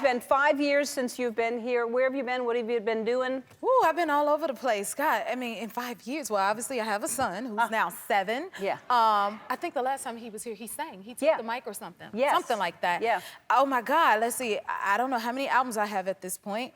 been 5 years since you've been here. Where have you been? What have you been doing? Ooh, I've been all over the place. God, I mean, in 5 years. Well, obviously, I have a son who's now 7. Yeah. I think the last time he was here, he sang. He took the mic or something. Yes. Something like that. Yeah. Oh, my God. Let's see. I don't know how many albums I have at this point.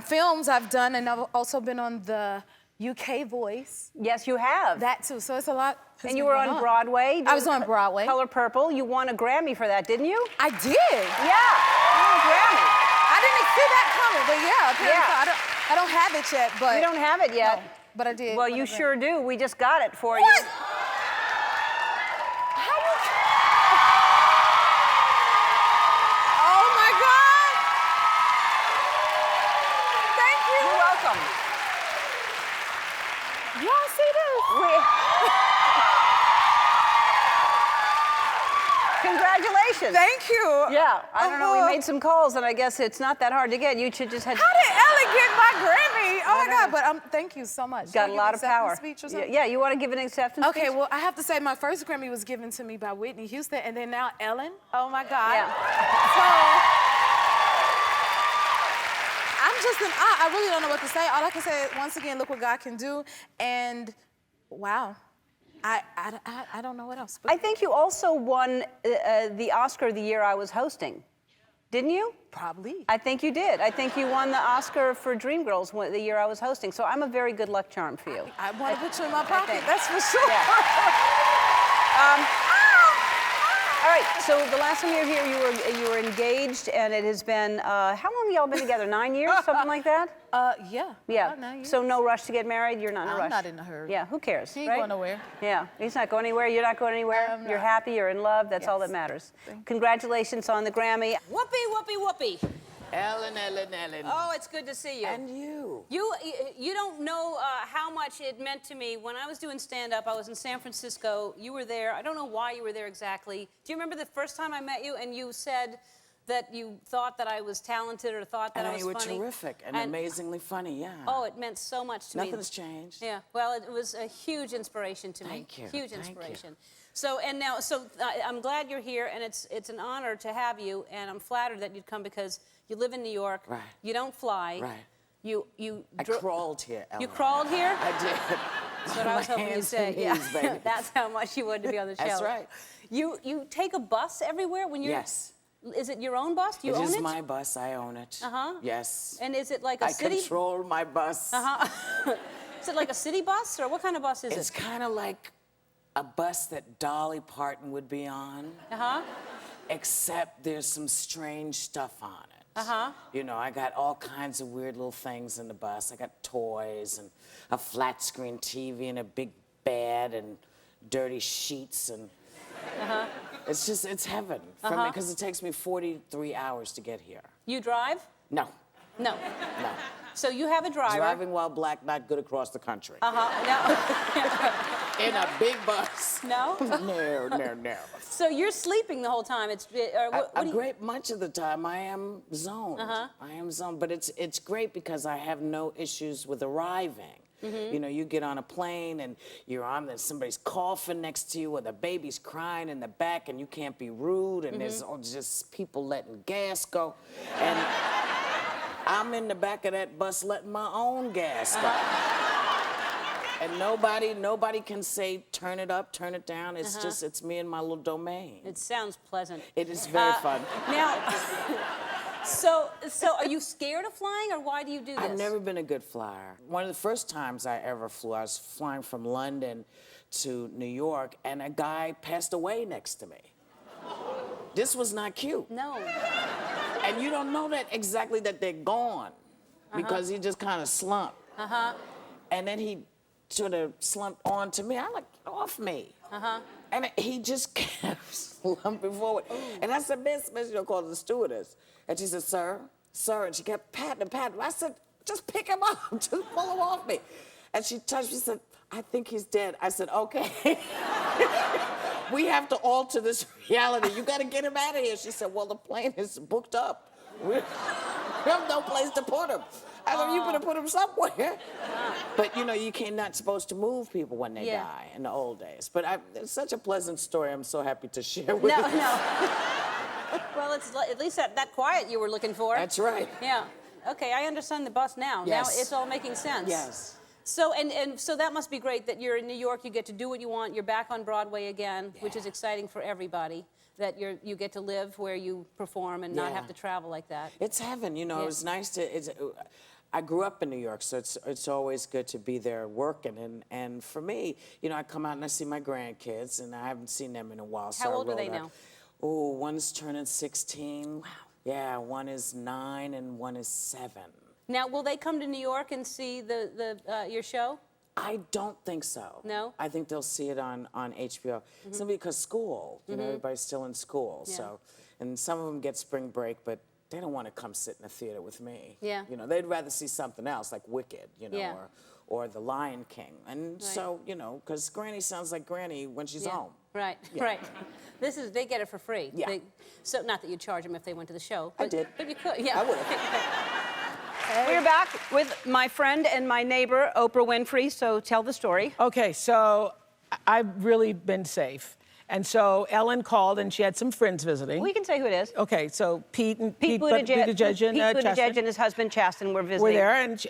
Films I've done, and I've also been on the UK Voice. Yes, you have. That, too. So it's a lot. And you were on Broadway. I was on Broadway. Color Purple. You won a Grammy for that, didn't you? I did. Yeah. You won a Grammy. I didn't see that coming, but yeah, apparently I don't have it yet, but... You don't have it yet? No, but I did. Well, you sure do. We just got it for you. What? Oh, my God. Thank you. You're welcome. Y'all see this? Congratulations. Thank you. Yeah, I don't know. We made some calls, and I guess it's not that hard to get. You should just had. How did Ellen get my Grammy? Oh, my God. But thank you so much. Got a lot of power. Speech or something? Yeah, you want to give an acceptance speech? Okay, well, I have to say my first Grammy was given to me by Whitney Houston, and then now Ellen. Oh, my God. Yeah. So, I'm just in awe. I really don't know what to say. All I can say is, once again, look what God can do. And, wow. I don't know what else. I think you also won the Oscar the year I was hosting. Didn't you? Probably. I think you did. I think you won the Oscar for Dreamgirls the year I was hosting. So I'm a very good luck charm for you. I want to put you in my pocket, that's for sure. Yeah. All right, so the last time you were here, you were engaged, and it has been, how long have y'all been together? 9 years, something like that? Yeah. Yeah. About 9 years. So no rush to get married? You're not in a rush? I'm not in a hurry. Yeah, who cares, He ain't right? going nowhere. Yeah, he's not going anywhere, you're not going anywhere. I'm You're not. happy, you're in love, that's all that matters. Congratulations on the Grammy. Whoopi, Whoopi, Whoopi. Ellen. Oh, it's good to see you. And you. You don't know how much it meant to me. When I was doing stand-up, I was in San Francisco. You were there. I don't know why you were there exactly. Do you remember the first time I met you and you said that you thought that I was talented or thought that I was funny? And you were terrific and amazingly funny, yeah. Oh, it meant so much to me. Nothing's changed. Yeah, well, it was a huge inspiration to me. Thank you. Huge Thank you. inspiration. So, and now, I'm glad you're here, and it's an honor to have you, and I'm flattered that you'd come because you live in New York. Right. You don't fly. Right. I crawled here, Ellen. You crawled here? I did. That's what I was hoping you'd say. Yeah. Baby. That's how much you wanted to be on the show. That's right. You take a bus everywhere when you're... Yes. Is it your own bus? Do you own it? It is my bus. I own it. Uh-huh. Yes. And is it like a city... I control my bus. Uh-huh. Is it like a city bus, or what kind of bus is it? It's kind of like a bus that Dolly Parton would be on. Uh-huh. Except there's some strange stuff on it. Uh-huh. You know, I got all kinds of weird little things in the bus. I got toys and a flat screen TV and a big bed and dirty sheets and... Uh-huh. It's just, it's heaven for me because it takes me 43 hours to get here. You drive? No. No. No. So you have a driver. Driving while black, not good across the country. Uh-huh. No. In a big bus. No? No. So you're sleeping the whole time. Much of the time, I am zoned. Uh-huh. I am zoned, but it's great because I have no issues with arriving. Mm-hmm. You know, you get on a plane and you're on there, somebody's coughing next to you or the baby's crying in the back and you can't be rude and there's all just people letting gas go. And I'm in the back of that bus letting my own gas go. And nobody can say, turn it up, turn it down. It's just, it's me and my little domain. It sounds pleasant. It is very fun. Now, so are you scared of flying, or why do you do this? I've never been a good flyer. One of the first times I ever flew, I was flying from London to New York, and a guy passed away next to me. This was not cute. No. And you don't know that exactly that they're gone, because he just kind of slumped. And then he sort of slumped onto me. I'm like, off me. And he just kept slumping forward. Ooh. And I said, Miss, you know, called the stewardess. And she said, sir. And she kept patting him. I said, just pick him up, just pull him off me. And she touched me, she said, I think he's dead. I said, okay. We have to alter this reality. You gotta get him out of here. She said, well, the plane is booked up. We have no place to put him. I said, you better put him somewhere. But, you know, not supposed to move people when they die in the old days. But it's such a pleasant story. I'm so happy to share with you. No. Well, it's at least that quiet you were looking for. That's right. Yeah. Okay, I understand the bus now. Yes. Now it's all making sense. Yes. So and so that must be great that you're in New York. You get to do what you want. You're back on Broadway again, which is exciting for everybody. That you get to live where you perform and not have to travel like that. It's heaven, you know. It was nice to. I grew up in New York, so it's always good to be there working. And for me, you know, I come out and I see my grandkids, and I haven't seen them in a while. So How old are they now? Oh, one's turning 16. Wow. Yeah, one is 9 and one is 7. Now, will they come to New York and see your show? I don't think so. No? I think they'll see it on HBO. Simply because school, you know, everybody's still in school. Yeah. So, and some of them get spring break, but they don't want to come sit in a theater with me. Yeah. You know, they'd rather see something else like Wicked, you know, Yeah. or The Lion King. And so, you know, because Granny sounds like Granny when she's home. Right, right. They get it for free. Yeah. So not that you'd charge them if they went to the show. But, I did. But you could, yeah. I would have. We're back with my friend and my neighbor, Oprah Winfrey, so tell the story. Okay, so I've really been safe. And so Ellen called and she had some friends visiting. We can say who it is. Okay, so Pete Buttigieg and his husband Chasten were visiting. were there, and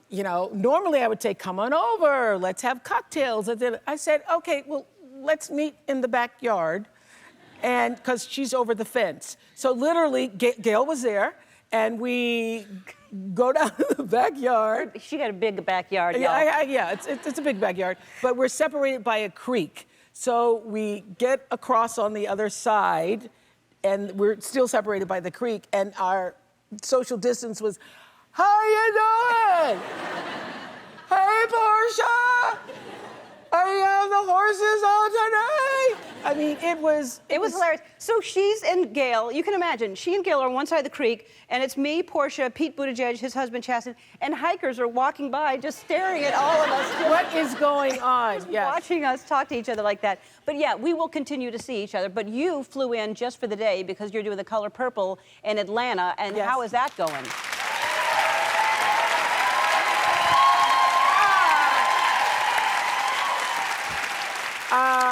you know, normally I would say, come on over, let's have cocktails. I said, okay, well, let's meet in the backyard, and because she's over the fence. So literally, Gail was there, and we go down to the backyard. She got a big backyard, y'all. Yeah, it's a big backyard, but we're separated by a creek. So we get across on the other side, and we're still separated by the creek, and our social distance was, how you doing? Hey, Portia! Are you have the horses all tonight? I mean, it was hilarious. So she's and Gail, you can imagine, she and Gail are on one side of the creek, and it's me, Portia, Pete Buttigieg, his husband Chasten, and hikers are walking by just staring at all of us. What is going on? Yes. Watching us talk to each other like that. But yeah, we will continue to see each other. But you flew in just for the day because you're doing The Color Purple in Atlanta, and Yes. how is that going?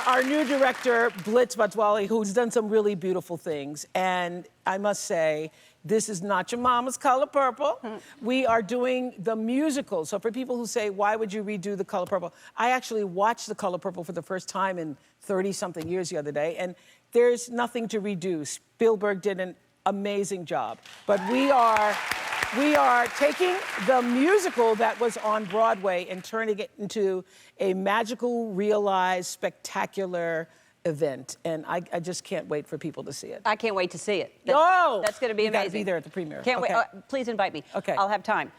Our new director, Blitz Batwali, who's done some really beautiful things. And I must say, this is not your mama's Color Purple. We are doing the musical. So for people who say, why would you redo The Color Purple? I actually watched The Color Purple for the first time in 30-something years the other day, and there's nothing to redo. Spielberg did an amazing job. But we are taking the musical that was on Broadway and turning it into a magical, realized, spectacular event. And I just can't wait for people to see it. I can't wait to see it. That's going to be you amazing. gotta be there at the premiere. Can't Okay. wait. Please invite me. Okay. I'll have time.